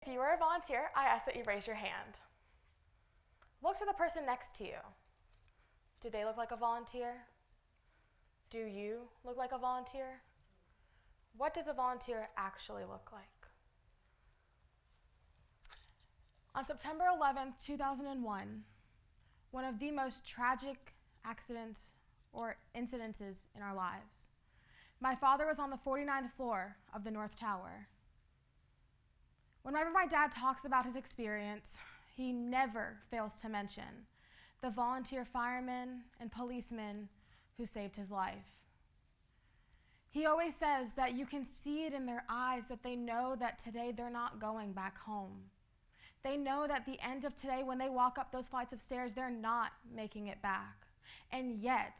If you are a volunteer, I ask that you raise your hand. Look to the person next to you. Do they look like a volunteer? Do you look like a volunteer? What does a volunteer actually look like? On September 11th, 2001, one of the most tragic accidents or incidences in our lives, my father was on the 49th floor of the North Tower. Whenever my dad talks about his experience, he never fails to mention the volunteer firemen and policemen who saved his life. He always says that you can see it in their eyes that they know that today they're not going back home. They know that at the end of today, when they walk up those flights of stairs, they're not making it back. And yet,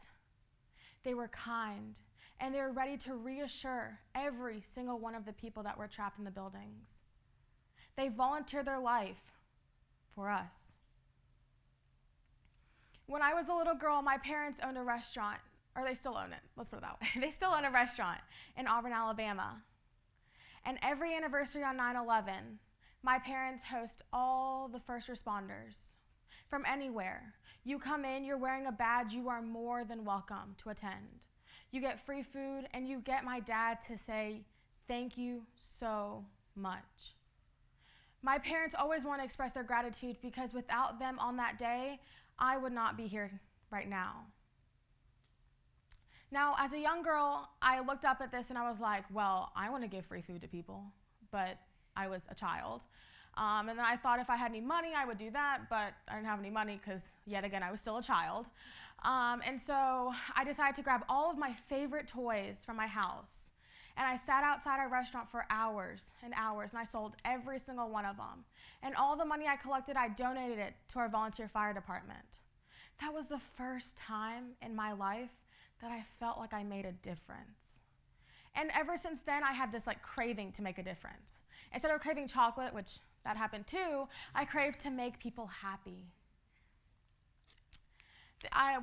they were kind, and they were ready to reassure every single one of the people that were trapped in the buildings. They volunteered their life for us. When I was a little girl, my parents owned a restaurant, or they still own it, let's put it that way. They still own a restaurant in Auburn, Alabama. And every anniversary on 9/11, my parents host all the first responders from anywhere. You come in, you're wearing a badge, you are more than welcome to attend. You get free food, and you get my dad to say, thank you so much. My parents always want to express their gratitude because without them on that day, I would not be here right now. Now, as a young girl, I looked up at this and I was like, well, I want to give free food to people, but I was a child. And then I thought if I had any money, I would do that, but I didn't have any money because, yet again, I was still a child. And so I decided to grab all of my favorite toys from my house. And I sat outside our restaurant for hours and hours, and I sold every single one of them. And all the money I collected, I donated it to our volunteer fire department. That was the first time in my life that I felt like I made a difference. And ever since then, I had this craving to make a difference. Instead of craving chocolate, which that happened too, I craved to make people happy.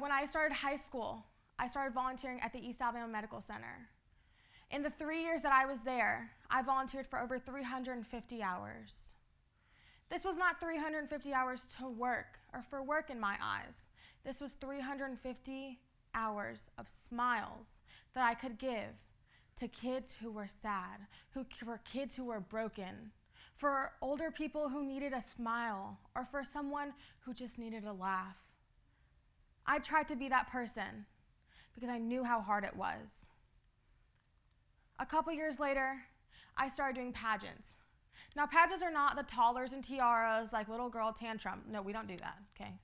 When I started high school, I started volunteering at the East Alabama Medical Center. In the 3 years that I was there, I volunteered for over 350 hours. This was not 350 hours to work, or for work in my eyes. This was 350 hours of smiles that I could give to kids who were sad, for kids who were broken, for older people who needed a smile, or for someone who just needed a laugh. I tried to be that person because I knew how hard it was. A couple years later, I started doing pageants. Now, pageants are not the toddlers and tiaras, like little girl tantrum. No, we don't do that, okay?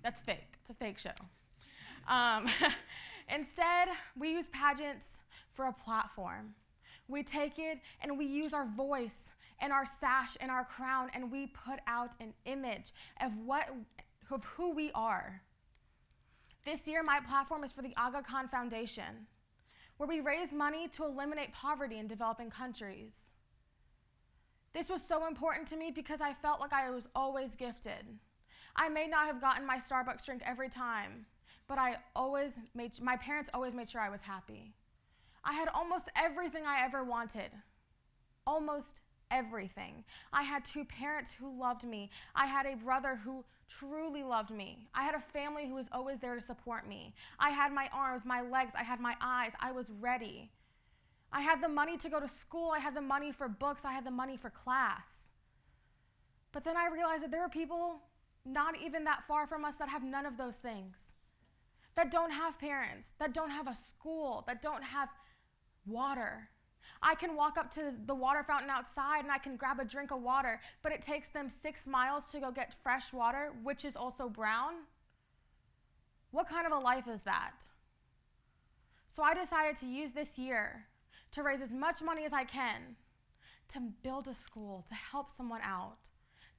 That's fake. It's a fake show. Instead, we use pageants for a platform. We take it and we use our voice and our sash and our crown, and we put out an image of who we are. This year, my platform is for the Aga Khan Foundation, where we raise money to eliminate poverty in developing countries. This was so important to me because I felt like I was always gifted. I may not have gotten my Starbucks drink every time, but my parents always made sure I was happy. I had almost everything I ever wanted. Almost everything. I had 2 parents who loved me. I had a brother who truly loved me. I had a family who was always there to support me. I had my arms, my legs, I had my eyes. I was ready. I had the money to go to school. I had the money for books. I had the money for class. But then I realized that there are people not even that far from us that have none of those things, that don't have parents, that don't have a school, that don't have water. I can walk up to the water fountain outside and I can grab a drink of water, but it takes them 6 miles to go get fresh water, which is also brown. What kind of a life is that? So I decided to use this year to raise as much money as I can to build a school, to help someone out,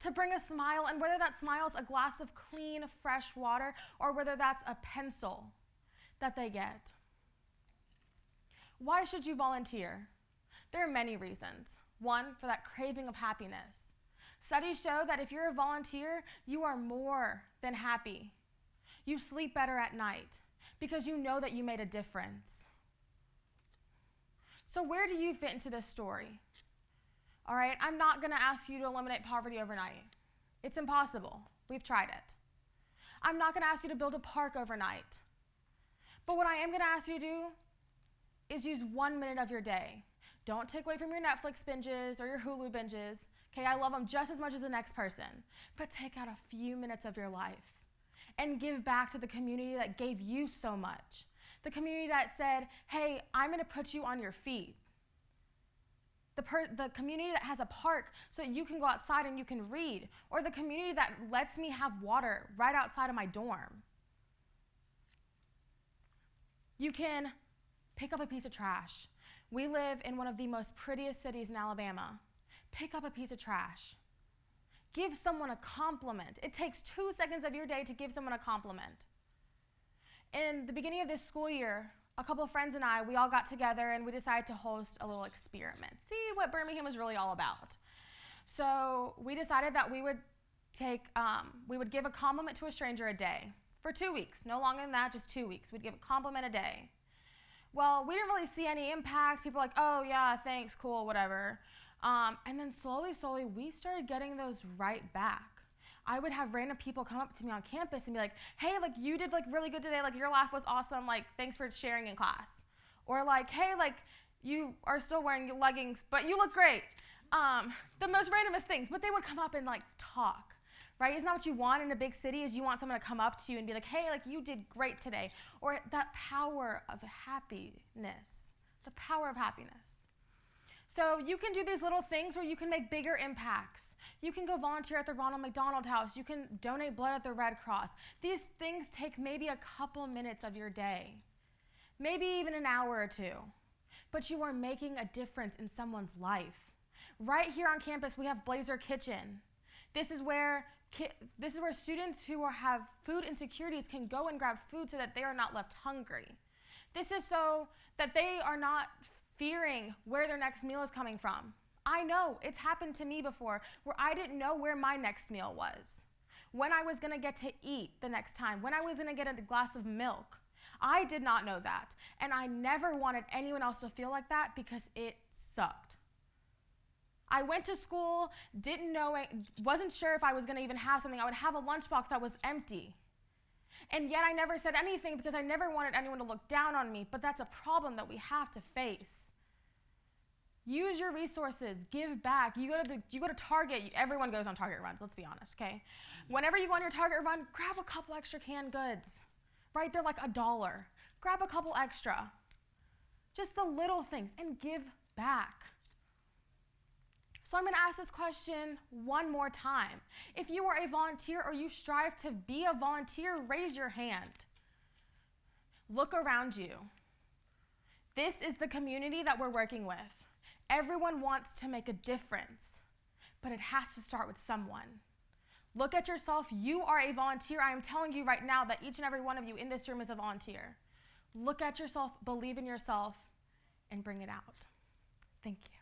to bring a smile, and whether that smile is a glass of clean, fresh water, or whether that's a pencil that they get. Why should you volunteer? There are many reasons. One, for that craving of happiness. Studies show that if you're a volunteer, you are more than happy. You sleep better at night because you know that you made a difference. So where do you fit into this story? All right? I'm not going to ask you to eliminate poverty overnight. It's impossible. We've tried it. I'm not going to ask you to build a park overnight. But what I am going to ask you to do is use 1 minute of your day. Don't take away from your Netflix binges or your Hulu binges. Okay, I love them just as much as the next person. But take out a few minutes of your life and give back to the community that gave you so much. The community that said, hey, I'm going to put you on your feet. The community that has a park so that you can go outside and you can read. Or the community that lets me have water right outside of my dorm. You can pick up a piece of trash. We live in one of the most prettiest cities in Alabama. Pick up a piece of trash. Give someone a compliment. It takes 2 seconds of your day to give someone a compliment. In the beginning of this school year, a couple of friends and I, we all got together and we decided to host a little experiment. See what Birmingham was really all about. So we decided that we would give a compliment to a stranger a day for 2 weeks. No longer than that, just 2 weeks. We'd give a compliment a day. Well, we didn't really see any impact. People were like, oh yeah, thanks, cool, whatever. And then slowly, we started getting those right back. I would have random people come up to me on campus and be like, hey, like you did like really good today, like your laugh was awesome, like thanks for sharing in class. Or like, hey, like you are still wearing leggings, but you look great. The most randomest things, but they would come up and like talk, right? It's not what you want in a big city is you want someone to come up to you and be like, hey, like you did great today. Or that power of happiness, the power of happiness. So you can do these little things where you can make bigger impacts. You can go volunteer at the Ronald McDonald House. You can donate blood at the Red Cross. These things take maybe a couple minutes of your day, maybe even an hour or two, but you are making a difference in someone's life. Right here on campus, we have Blazer Kitchen. This is where students who have food insecurities can go and grab food so that they are not left hungry. This is so that they are not fearing where their next meal is coming from. I know, it's happened to me before, where I didn't know where my next meal was, when I was gonna get to eat the next time, when I was gonna get a glass of milk. I did not know that, and I never wanted anyone else to feel like that because it sucked. I went to school, didn't know, wasn't sure if I was gonna even have something. I would have a lunchbox that was empty. And yet I never said anything because I never wanted anyone to look down on me, but that's a problem that we have to face. Use your resources, give back. You go to Target, everyone goes on Target runs, let's be honest, okay? Whenever you go on your Target run, grab a couple extra canned goods, right? They're like $1. Grab a couple extra. Just the little things, and give back. So I'm gonna ask this question one more time. If you are a volunteer or you strive to be a volunteer, raise your hand. Look around you. This is the community that we're working with. Everyone wants to make a difference, but it has to start with someone. Look at yourself. You are a volunteer. I am telling you right now that each and every one of you in this room is a volunteer. Look at yourself, believe in yourself, and bring it out. Thank you.